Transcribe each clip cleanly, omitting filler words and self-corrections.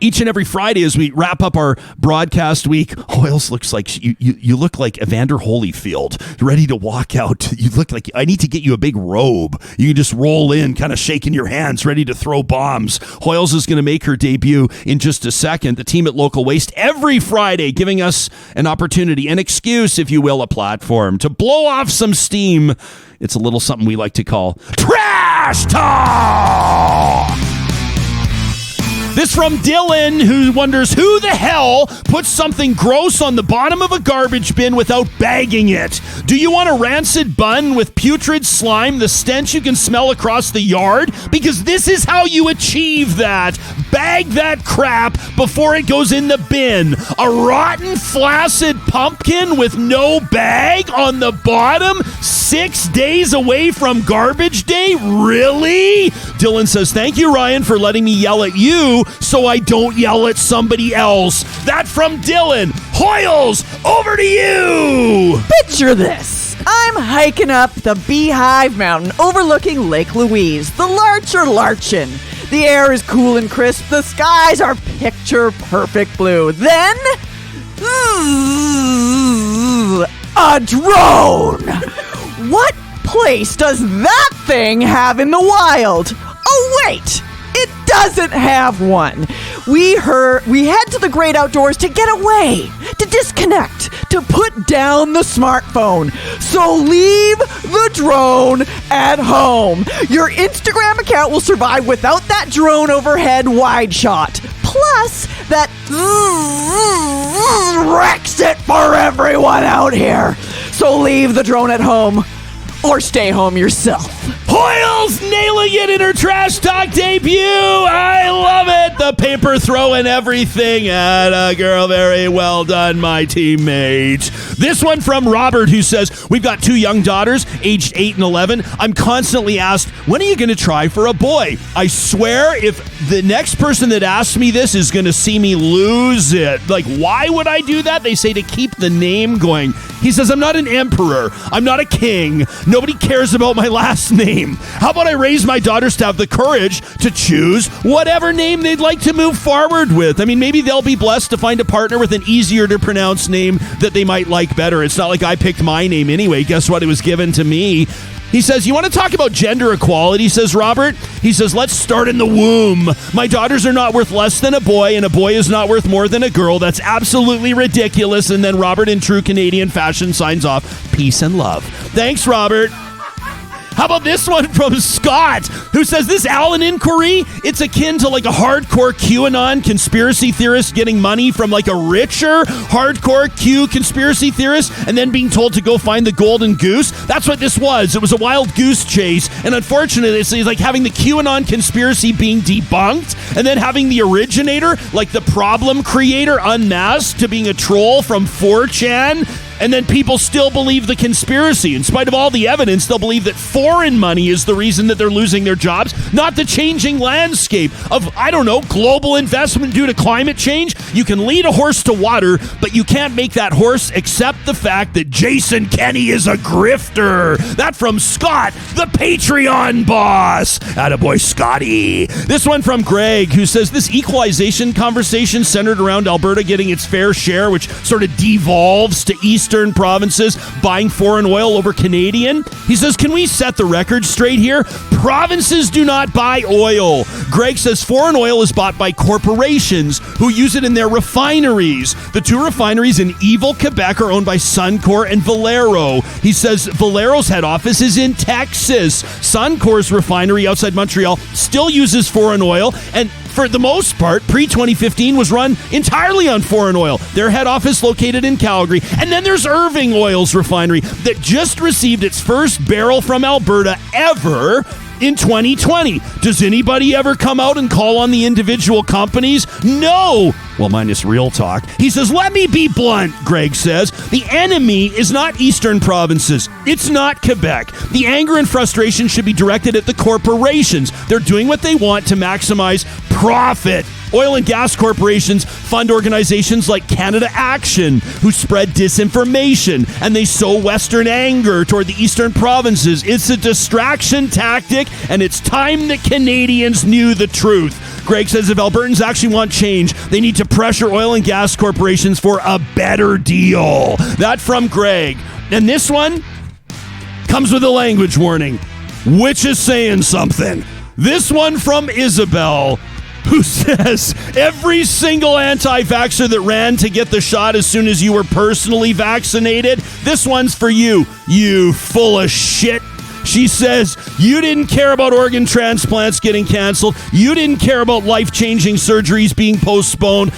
each and every Friday as we wrap up our broadcast week, Hoyles looks like you look like Evander Holyfield, ready to walk out. You look like I need to get you a big robe. You can just roll in, kind of shaking your hands, ready to throw bombs. Hoyles is going to make her debut in just a second. The team at Local Waste every Friday giving us an opportunity, an excuse, if you will, a platform to blow off some steam. It's a little something we like to call Trash Talk. This from Dylan, who wonders who the hell puts something gross on the bottom of a garbage bin without bagging it. Do you want a rancid bun with putrid slime, the stench you can smell across the yard? Because this is how you achieve that. Bag that crap before it goes in the bin. A rotten, flaccid pumpkin with no bag on the bottom 6 days away from garbage day? Really? Dylan says, thank you, Ryan, for letting me yell at you so I don't yell at somebody else. That from Dylan. Hoyles, over to you. Picture this. I'm hiking up the Beehive Mountain overlooking Lake Louise. The larch are larchin'. The air is cool and crisp. The skies are picture perfect blue. Then, a drone. What place does that thing have in the wild? Oh, wait. It doesn't have one. We head to the great outdoors to get away, to disconnect, to put down the smartphone. So leave the drone at home. Your Instagram account will survive without that drone overhead wide shot. Plus, that wrecks it for everyone out here. So leave the drone at home or stay home yourself. Hoyles nailing it in her Trash Talk debut. I love it. The paper throwing everything at a girl. Very well done, my teammate. This one from Robert, who says, we've got 2 young daughters, aged 8 and 11. I'm constantly asked, when are you going to try for a boy? I swear, if the next person that asks me this is going to see me lose it. Like, why would I do that? They say to keep the name going. He says, I'm not an emperor. I'm not a king. Nobody cares about my last name. How about I raise my daughters to have the courage to choose whatever name they'd like to move forward with? I mean, maybe they'll be blessed to find a partner with an easier to pronounce name that they might like better. It's not like I picked my name anyway. Guess what? It was given to me. He says, you want to talk about gender equality, says Robert? He says, let's start in the womb. My daughters are not worth less than a boy, and a boy is not worth more than a girl. That's absolutely ridiculous. And then Robert, in true Canadian fashion, signs off, peace and love. Thanks, Robert. How about this one from Scott, who says this Allen inquiry, it's akin to like a hardcore QAnon conspiracy theorist getting money from like a richer hardcore Q conspiracy theorist and then being told to go find the golden goose. That's what this was. It was a wild goose chase. And unfortunately, it's like having the QAnon conspiracy being debunked and then having the originator, like the problem creator, unmasked to being a troll from 4chan. And then people still believe the conspiracy. In spite of all the evidence, they'll believe that foreign money is the reason that they're losing their jobs, not the changing landscape of, I don't know, global investment due to climate change. You can lead a horse to water, but you can't make that horse accept the fact that Jason Kenney is a grifter. That from Scott, the Patreon boss. Attaboy, Scotty. This one from Greg, who says this equalization conversation centered around Alberta getting its fair share, which sort of devolves to Eastern provinces buying foreign oil over Canadian. He says, can we set the record straight here? Provinces do not buy oil. Greg says foreign oil is bought by corporations who use it in their refineries. The 2 refineries in Evil, Quebec are owned by Suncor and Valero. He says Valero's head office is in Texas. Suncor's refinery outside Montreal still uses foreign oil, and for the most part, pre-2015 was run entirely on foreign oil. Their head office located in Calgary. And then there's Irving Oil's refinery that just received its first barrel from Alberta ever in 2020. Does anybody ever come out and call on the individual companies? No. Well, minus real talk. He says, let me be blunt, Greg says. The enemy is not Eastern provinces. It's not Quebec. The anger and frustration should be directed at the corporations. They're doing what they want to maximize profit. Oil and gas corporations fund organizations like Canada Action, who spread disinformation, and they sow Western anger toward the Eastern provinces. It's a distraction tactic, and it's time that Canadians knew the truth. Greg says if Albertans actually want change, they need to pressure oil and gas corporations for a better deal. That from Greg. And this one comes with a language warning, which is saying something. This one from Isabel, who says every single anti-vaxxer that ran to get the shot as soon as you were personally vaccinated, this one's for you, you full of shit. She says, you didn't care about organ transplants getting canceled. You didn't care about life-changing surgeries being postponed.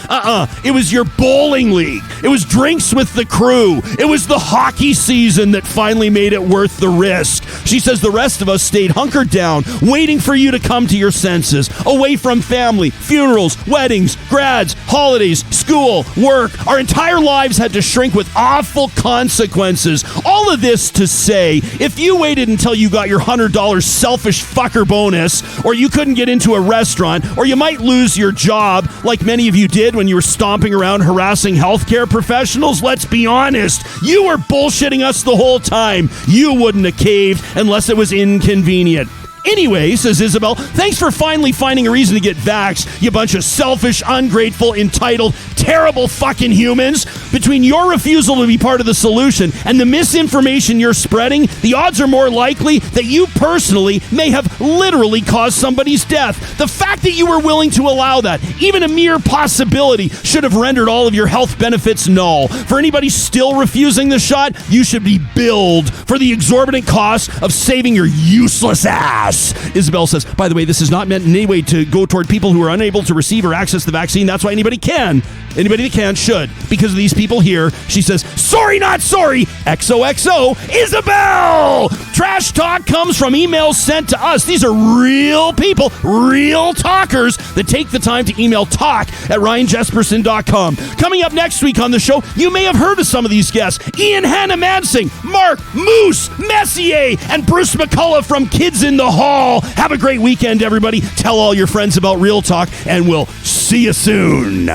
It was your bowling league. It was drinks with the crew. It was the hockey season that finally made it worth the risk. She says the rest of us stayed hunkered down, waiting for you to come to your senses, away from family, funerals, weddings, grads, holidays, school, work. Our entire lives had to shrink with awful consequences. All of this to say, if you waited until you got your $100 selfish fucker bonus, or you couldn't get into a restaurant, or you might lose your job, like many of you did when you were stomping around harassing healthcare professionals, let's be honest, you were bullshitting us the whole time. You wouldn't have caved unless it was inconvenient. Anyway, says Isabel, thanks for finally finding a reason to get vaxxed, you bunch of selfish, ungrateful, entitled, terrible fucking humans. Between your refusal to be part of the solution and the misinformation you're spreading, the odds are more likely that you personally may have literally caused somebody's death. The fact that you were willing to allow that, even a mere possibility, should have rendered all of your health benefits null. For anybody still refusing the shot, you should be billed for the exorbitant cost of saving your useless ass. Isabel says, by the way, this is not meant in any way to go toward people who are unable to receive or access the vaccine. That's why anybody that can should. Because of these people here, she says, sorry, not sorry. XOXO, Isabel! Trash talk comes from emails sent to us. These are real people, real talkers that take the time to email talk@ryanjesperson.com. Coming up next week on the show, you may have heard of some of these guests. Ian Hannah-Mansing, Mark Moose, Messier, and Bruce McCullough from Kids in the Hall. Have a great weekend, everybody. Tell all your friends about Real Talk, and we'll see you soon.